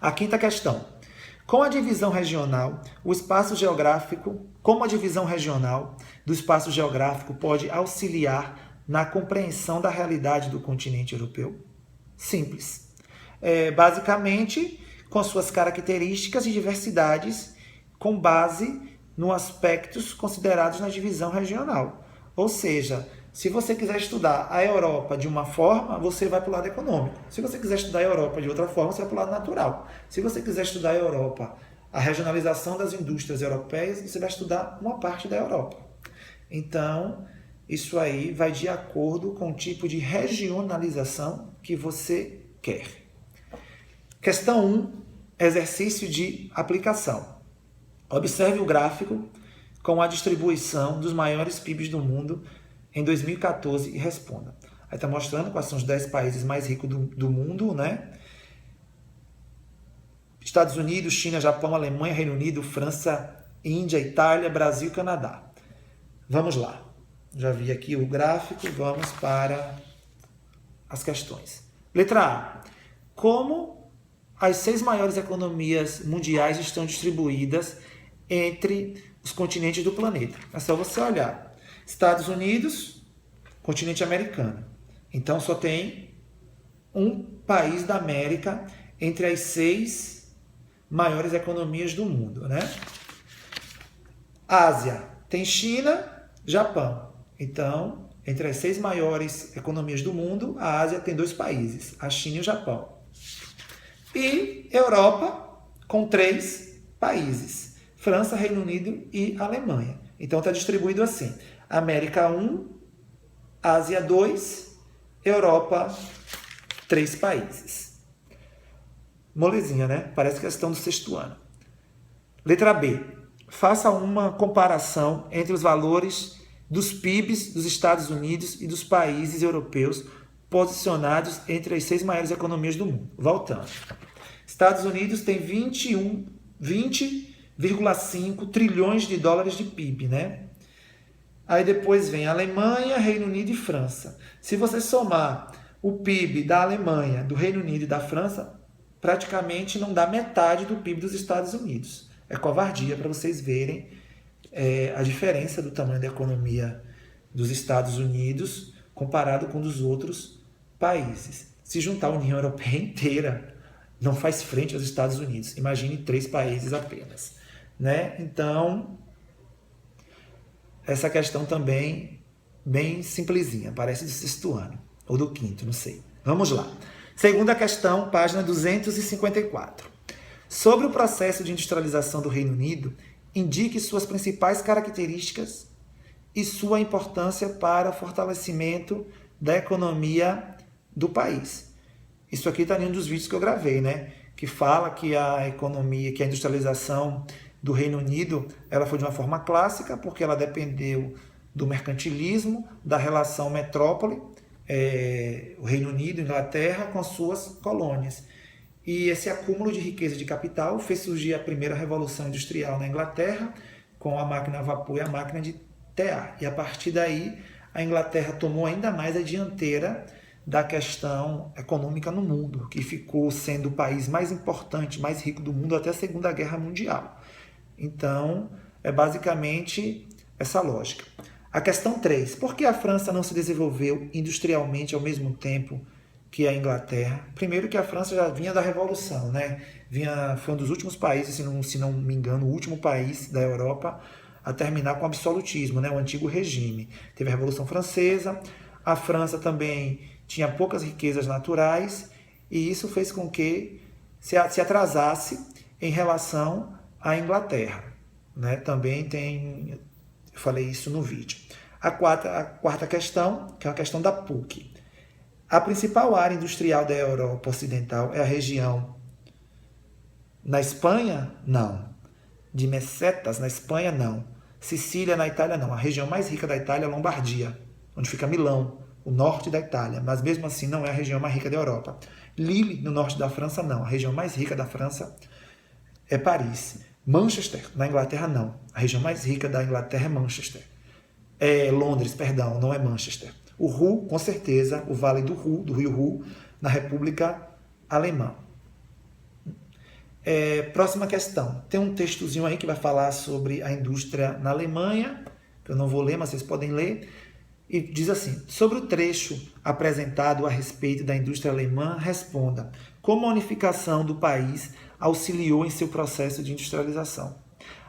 A quinta questão. Com a divisão regional, o espaço geográfico, como a divisão regional do espaço geográfico pode auxiliar na compreensão da realidade do continente europeu? Simples. Basicamente, com suas características e diversidades, com base nos aspectos considerados na divisão regional. Ou seja, se você quiser estudar a Europa de uma forma, você vai para o lado econômico. Se você quiser estudar a Europa de outra forma, você vai para o lado natural. Se você quiser estudar a Europa, a regionalização das indústrias europeias, você vai estudar uma parte da Europa. Então, isso aí vai de acordo com o tipo de regionalização que você quer. Questão 1, exercício de aplicação. Observe o gráfico com a distribuição dos maiores PIBs do mundo em 2014 e responda. Aí está mostrando quais são os 10 países mais ricos do mundo, né? Estados Unidos, China, Japão, Alemanha, Reino Unido, França, Índia, Itália, Brasil e Canadá. Vamos lá. Já vi aqui o gráfico, vamos para as questões. Letra A. Como as 6 maiores economias mundiais estão distribuídas entre os continentes do planeta? É só você olhar. Estados Unidos, continente americano. Então, só tem um país da América entre as 6 maiores economias do mundo, né? Ásia, tem China, Japão. Então, entre as 6 maiores economias do mundo, a Ásia tem 2 países, a China e o Japão. E Europa, com 3 países, França, Reino Unido e Alemanha. Então, está distribuído assim. América 1, Ásia 2, Europa 3 países. Molezinha, né? Parece questão do 6º ano. Letra B. Faça uma comparação entre os valores dos PIBs dos Estados Unidos e dos países europeus posicionados entre as 6 maiores economias do mundo. Voltando. Estados Unidos tem 20,5 trilhões de dólares de PIB, né? Aí depois vem Alemanha, Reino Unido e França. Se você somar o PIB da Alemanha, do Reino Unido e da França, praticamente não dá metade do PIB dos Estados Unidos. É covardia para vocês verem a diferença do tamanho da economia dos Estados Unidos comparado com dos outros países. Se juntar a União Europeia inteira, não faz frente aos Estados Unidos. Imagine 3 países apenas, né? Então, essa questão também bem simplesinha, parece do 6º ano, ou do 5º, não sei. Vamos lá. Segunda questão, página 254. Sobre o processo de industrialização do Reino Unido, indique suas principais características e sua importância para o fortalecimento da economia do país. Isso aqui está em um dos vídeos que eu gravei, né? Que fala que a economia, que a industrialização do Reino Unido, ela foi de uma forma clássica, porque ela dependeu do mercantilismo, da relação metrópole, o Reino Unido, Inglaterra, com suas colônias. E esse acúmulo de riqueza de capital fez surgir a primeira revolução industrial na Inglaterra, com a máquina a vapor e a máquina de tear. E a partir daí, a Inglaterra tomou ainda mais a dianteira da questão econômica no mundo, que ficou sendo o país mais importante, mais rico do mundo até a Segunda Guerra Mundial. Então, é basicamente essa lógica. A questão 3. Por que a França não se desenvolveu industrialmente ao mesmo tempo que a Inglaterra? Primeiro que a França já vinha da Revolução, né? Foi um dos últimos países, se não me engano, o último país da Europa a terminar com o absolutismo, né? O antigo regime. Teve a Revolução Francesa, a França também tinha poucas riquezas naturais e isso fez com que se atrasasse em relação à Inglaterra, né? Também eu falei isso no vídeo. A quarta questão, que é uma questão da PUC. A principal área industrial da Europa Ocidental é a região na Espanha? Não. De Mesetas, na Espanha? Não. Sicília, na Itália? Não. A região mais rica da Itália é a Lombardia, onde fica Milão, o norte da Itália, mas mesmo assim não é a região mais rica da Europa. Lille, no norte da França, não. A região mais rica da França é Paris. Manchester, na Inglaterra, não. A região mais rica da Inglaterra é Manchester. Londres, perdão, não é Manchester. O Ruhr, com certeza, o Vale do Rio Ruhr, na República Alemã. Próxima questão. Tem um textozinho aí que vai falar sobre a indústria na Alemanha, que eu não vou ler, mas vocês podem ler. E diz assim: sobre o trecho apresentado a respeito da indústria alemã, responda como a unificação do país auxiliou em seu processo de industrialização.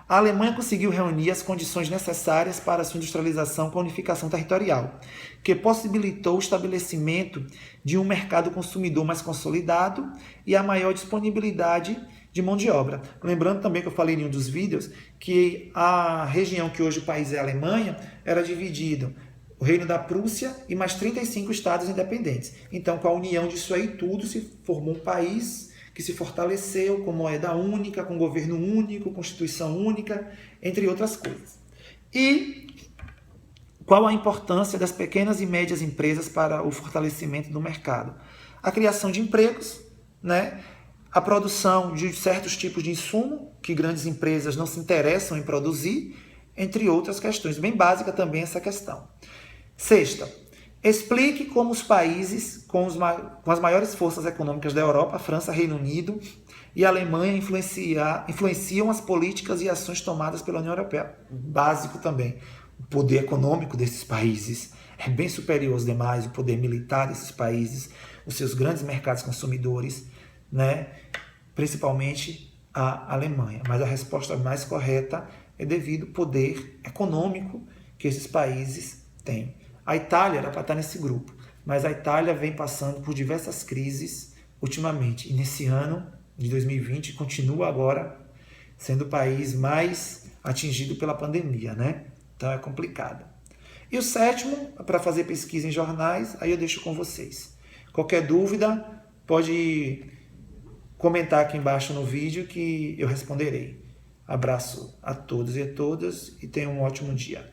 A Alemanha conseguiu reunir as condições necessárias para sua industrialização com a unificação territorial, que possibilitou o estabelecimento de um mercado consumidor mais consolidado e a maior disponibilidade de mão de obra. Lembrando também que eu falei em um dos vídeos que a região que hoje o país é a Alemanha era dividido o Reino da Prússia e mais 35 estados independentes. Então, com a união disso aí tudo, se formou um país que se fortaleceu com moeda única, com governo único, constituição única, entre outras coisas. E qual a importância das pequenas e médias empresas para o fortalecimento do mercado? A criação de empregos, né? A produção de certos tipos de insumo que grandes empresas não se interessam em produzir, entre outras questões. Bem básica também essa questão. Sexta, explique como os países com as maiores forças econômicas da Europa, França, Reino Unido e Alemanha, influenciam as políticas e ações tomadas pela União Europeia. Básico também. O poder econômico desses países é bem superior aos demais, o poder militar desses países, os seus grandes mercados consumidores, né? Principalmente a Alemanha. Mas a resposta mais correta é devido ao poder econômico que esses países têm. A Itália era para estar nesse grupo, mas a Itália vem passando por diversas crises ultimamente. E nesse ano de 2020 continua agora sendo o país mais atingido pela pandemia, né? Então é complicado. E o sétimo, para fazer pesquisa em jornais, aí eu deixo com vocês. Qualquer dúvida, pode comentar aqui embaixo no vídeo que eu responderei. Abraço a todos e a todas e tenham um ótimo dia.